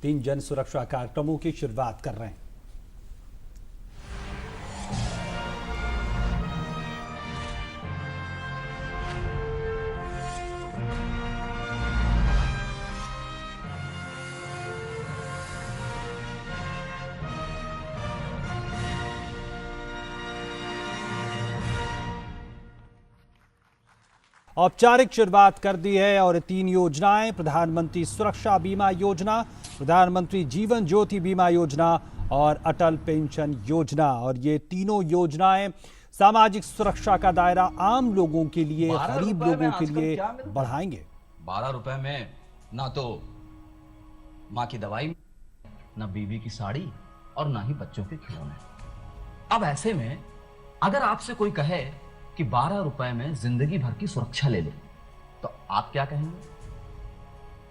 3 जन सुरक्षा कार्यक्रमों की शुरुआत कर रहे हैं। औपचारिक शुरुआत कर दी है और 3 योजनाएं, प्रधानमंत्री सुरक्षा बीमा योजना, प्रधानमंत्री जीवन ज्योति बीमा योजना और अटल पेंशन योजना। और ये तीनों योजनाएं सामाजिक सुरक्षा का दायरा आम लोगों के लिए, गरीब लोगों के लिए बढ़ाएंगे। 12 रुपए में ना तो माँ की दवाई, ना बीवी की साड़ी और ना ही बच्चों के खिलौने। अब ऐसे में अगर आपसे कोई कहे कि 12 रुपए में जिंदगी भर की सुरक्षा ले लो, तो आप क्या कहेंगे?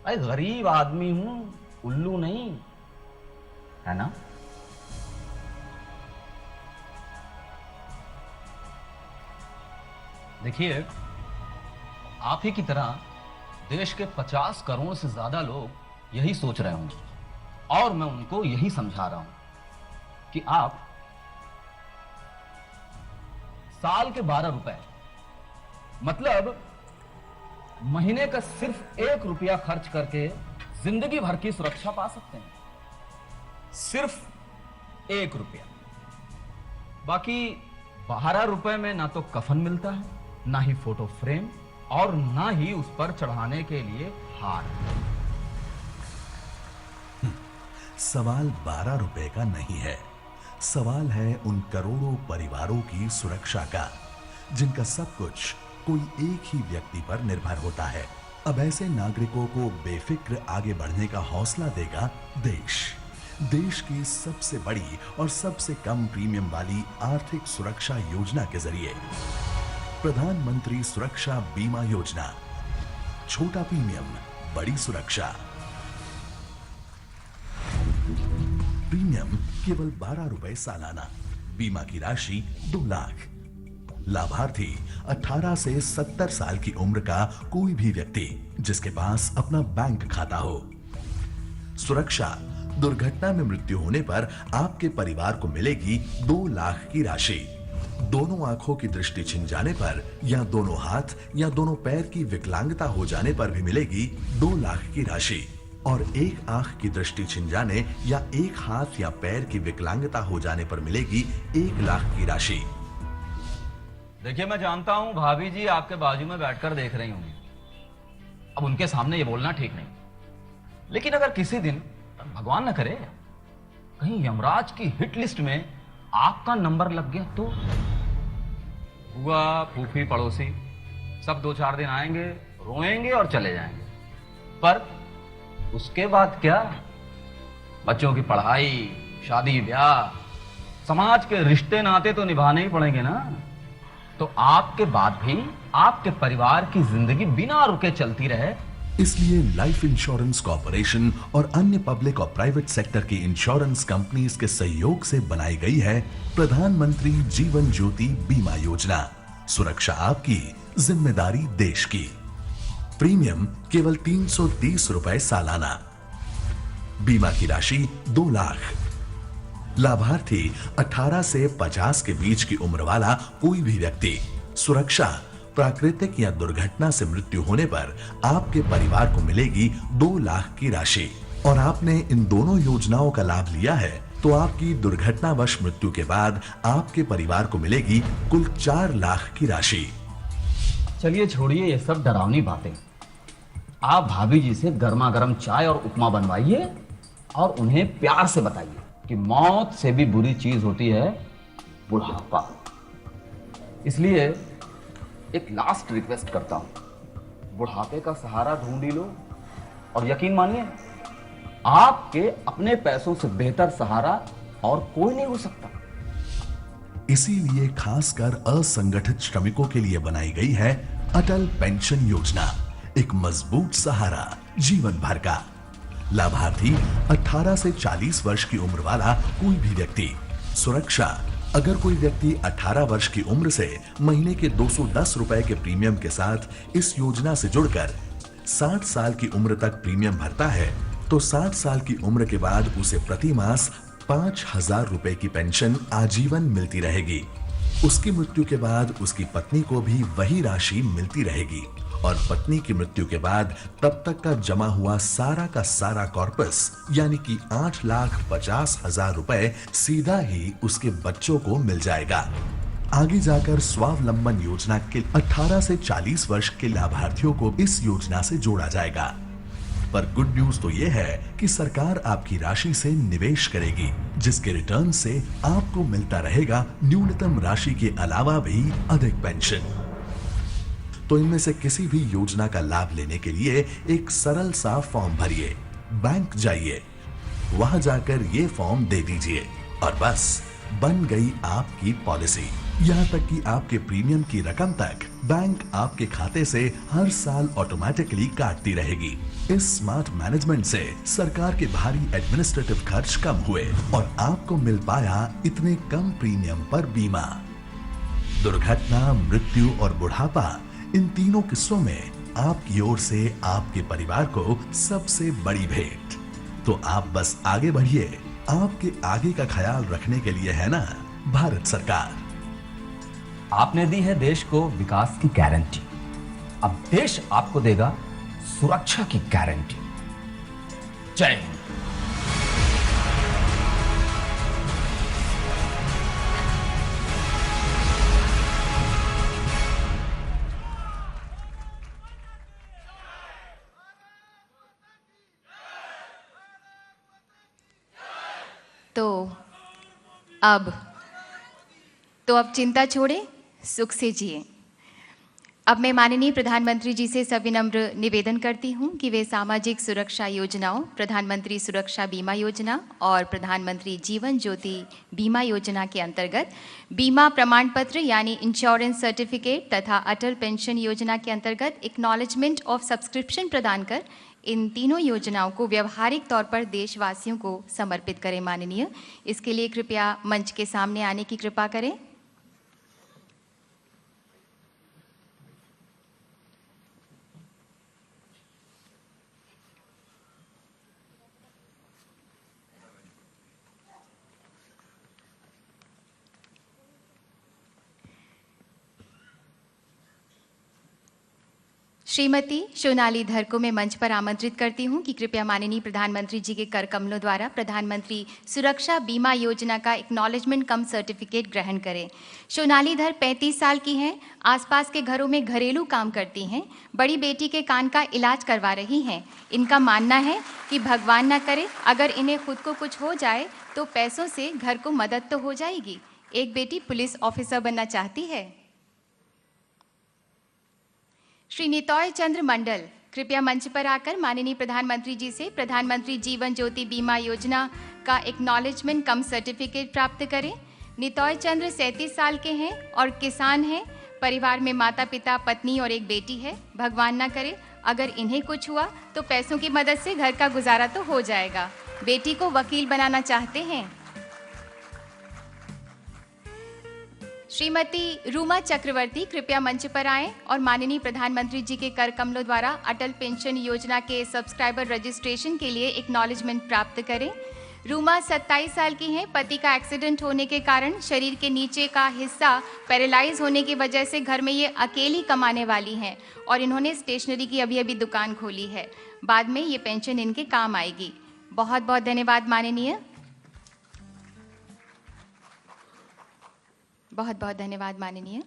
भाई गरीब आदमी हूं, उल्लू नहीं, है ना? देखिए, आप ही की तरह देश के 50 करोड़ से ज्यादा लोग यही सोच रहे होंगे और मैं उनको यही समझा रहा हूं कि आप साल के 12 रुपए मतलब महीने का सिर्फ 1 रुपया खर्च करके जिंदगी भर की सुरक्षा पा सकते हैं। सिर्फ 1 रुपया। बाकी 12 रुपए में ना तो कफन मिलता है, ना ही फोटो फ्रेम और ना ही उस पर चढ़ाने के लिए हार। सवाल 12 रुपए का नहीं है, सवाल है उन करोड़ों परिवारों की सुरक्षा का जिनका सब कुछ कोई एक ही व्यक्ति पर निर्भर होता है। अब ऐसे नागरिकों को बेफिक्र आगे बढ़ने का हौसला देगा देश की सबसे बड़ी और सबसे कम प्रीमियम वाली आर्थिक सुरक्षा योजना के जरिए। प्रधानमंत्री सुरक्षा बीमा योजना, छोटा प्रीमियम, बड़ी सुरक्षा। प्रीमियम केवल 12 रुपए सालाना, बीमा की राशि 2 लाख। लाभार्थी 18 से 70 साल की उम्र का कोई भी व्यक्ति जिसके पास अपना बैंक खाता हो। सुरक्षा, दुर्घटना में मृत्यु होने पर आपके परिवार को मिलेगी 2 लाख की राशि। दोनों आंखों की दृष्टि छिन जाने पर या दोनों हाथ या दोनों पैर की विकलांगता हो जाने पर भी मिलेगी 2 लाख की राशि। और एक आंख की दृष्टि छिन जाने या एक हाथ या पैर की विकलांगता हो जाने पर मिलेगी 1 लाख की राशि। देखिए, मैं जानता हूं भाभी जी आपके बाजू में बैठकर देख रही होंगी। अब उनके सामने ये बोलना ठीक नहीं, लेकिन अगर किसी दिन भगवान न करे कहीं यमराज की हिट लिस्ट में आपका नंबर लग गया तो बुआ, फूफी, पड़ोसी सब 2-4 दिन आएंगे, रोएंगे और चले जाएंगे। पर उसके बाद क्या? बच्चों की पढ़ाई, शादी ब्याह, समाज के रिश्ते नाते तो निभाने ही पड़ेंगे ना। तो आपके बाद भी आपके परिवार की जिंदगी बिना रुके चलती रहे। इसलिए लाइफ इंश्योरेंस कॉर्पोरेशन और अन्य पब्लिक और प्राइवेट सेक्टर की इंश्योरेंस कंपनीज के सहयोग से बनाई गई है प्रधानमंत्री जीवन ज्योति बीमा योजना। सुरक्षा आपकी, जिम्मेदारी देश की। प्रीमियम केवल 330 रुपए सालाना, बीमा की राशि 2 लाख। लाभार्थी 18 से 50 के बीच की उम्र वाला कोई भी व्यक्ति। सुरक्षा, प्राकृतिक या दुर्घटना से मृत्यु होने पर आपके परिवार को मिलेगी 2 लाख की राशि। और आपने इन दोनों योजनाओं का लाभ लिया है तो आपकी दुर्घटनावश मृत्यु के बाद आपके परिवार को मिलेगी कुल 4 लाख की राशि। चलिए छोड़िए ये सब डरावनी बातें। आप भाभी जी से गर्मा गर्म चाय और उपमा बनवाइए और उन्हें प्यार से बताइए कि मौत से भी बुरी चीज होती है बुढ़ापा। इसलिए एक लास्ट रिक्वेस्ट करता हूं, बुढ़ापे का सहारा ढूंढ ही लो और यकीन मानिए आपके अपने पैसों से बेहतर सहारा और कोई नहीं हो सकता। इसीलिए खासकर असंगठित श्रमिकों के लिए बनाई गई है अटल पेंशन योजना, एक मजबूत सहारा जीवन भर का। लाभार्थी 18 से 40 वर्ष की उम्र वाला कोई भी व्यक्ति। सुरक्षा, अगर कोई व्यक्ति 18 वर्ष की उम्र से महीने के 210 रुपए के प्रीमियम के साथ इस योजना से जुड़कर 60 साल की उम्र तक प्रीमियम भरता है तो 60 साल की उम्र के बाद उसे प्रति मास 5,000 रुपए की पेंशन आजीवन मिलती रहेगी। उसकी मृत्यु के बाद उसकी पत्नी को भी वही राशि मिलती रहेगी और पत्नी की मृत्यु के बाद तब तक का जमा हुआ सारा का सारा कॉर्पस यानी कि 8,50,000 रुपए सीधा ही उसके बच्चों को मिल जाएगा। आगे जाकर स्वावलंबन योजना के 18 से 40 वर्ष के लाभार्थियों को इस योजना से जोड़ा जाएगा। पर गुड न्यूज तो यह है कि सरकार आपकी राशि से निवेश करेगी, जिसके रिटर्न से आपको मिलता रहेगा न्यूनतम राशि के अलावा भी अधिक पेंशन। तो इनमें से किसी भी योजना का लाभ लेने के लिए एक सरल सा फॉर्म भरिए, बैंक जाइए, वहां जाकर ये फॉर्म दे दीजिए और बस बन गई आपकी पॉलिसी। यहाँ तक कि आपके प्रीमियम की रकम तक बैंक आपके खाते से हर साल ऑटोमेटिकली काटती रहेगी। इस स्मार्ट मैनेजमेंट से सरकार के भारी एडमिनिस्ट्रेटिव खर्च कम हुए और आपको मिल पाया इतने कम प्रीमियम पर बीमा। दुर्घटना, मृत्यु और बुढ़ापा, इन तीनों किस्सों में आपकी ओर से आपके परिवार को सबसे बड़ी भेंट। तो आप बस आगे बढ़िए, आपके आगे का ख्याल रखने के लिए है ना भारत सरकार। आपने दी है देश को विकास की गारंटी, अब देश आपको देगा सुरक्षा की गारंटी। जय हिंद। तो अब चिंता छोड़े, सुख से जिए। अब मैं माननीय प्रधानमंत्री जी से सविनम्र निवेदन करती हूं कि वे सामाजिक सुरक्षा योजनाओं, प्रधानमंत्री सुरक्षा बीमा योजना और प्रधानमंत्री जीवन ज्योति बीमा योजना के अंतर्गत बीमा प्रमाण पत्र यानी इंश्योरेंस सर्टिफिकेट तथा अटल पेंशन योजना के अंतर्गत एक्नॉलेजमेंट ऑफ सब्सक्रिप्शन प्रदान कर इन तीनों योजनाओं को व्यवहारिक तौर पर देशवासियों को समर्पित करें। माननीय, इसके लिए कृपया मंच के सामने आने की कृपा करें। श्रीमती सोनाली धर को मैं मंच पर आमंत्रित करती हूं कि कृपया माननीय प्रधानमंत्री जी के कर कमलों द्वारा प्रधानमंत्री सुरक्षा बीमा योजना का एक्नॉलेजमेंट कम सर्टिफिकेट ग्रहण करें। सोनाली धर 35 साल की हैं, आसपास के घरों में घरेलू काम करती हैं, बड़ी बेटी के कान का इलाज करवा रही हैं। इनका मानना है कि भगवान न करे अगर इन्हें खुद को कुछ हो जाए तो पैसों से घर को मदद तो हो जाएगी। एक बेटी पुलिस ऑफिसर बनना चाहती है। श्री नितॉय चंद्र मंडल कृपया मंच पर आकर माननीय प्रधानमंत्री जी से प्रधानमंत्री जीवन ज्योति बीमा योजना का एक्नॉलेजमेंट कम सर्टिफिकेट प्राप्त करें। नितॉय चंद्र 37 साल के हैं और किसान हैं। परिवार में माता पिता, पत्नी और एक बेटी है। भगवान ना करे अगर इन्हें कुछ हुआ तो पैसों की मदद से घर का गुजारा तो हो जाएगा। बेटी को वकील बनाना चाहते हैं। श्रीमती रूमा चक्रवर्ती कृपया मंच पर आएं और माननीय प्रधानमंत्री जी के कर कमलों द्वारा अटल पेंशन योजना के सब्सक्राइबर रजिस्ट्रेशन के लिए एक्नॉलेजमेंट प्राप्त करें। रूमा 27 साल की हैं। पति का एक्सीडेंट होने के कारण शरीर के नीचे का हिस्सा पैरालाइज होने की वजह से घर में ये अकेली कमाने वाली हैं और इन्होंने स्टेशनरी की अभी दुकान खोली है। बाद में ये पेंशन इनके काम आएगी। बहुत बहुत धन्यवाद माननीय, बहुत बहुत धन्यवाद माननीय।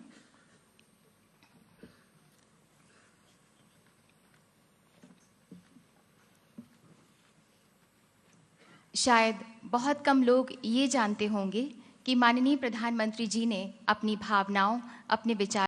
शायद बहुत कम लोग ये जानते होंगे कि माननीय प्रधानमंत्री जी ने अपनी भावनाओं, अपने विचार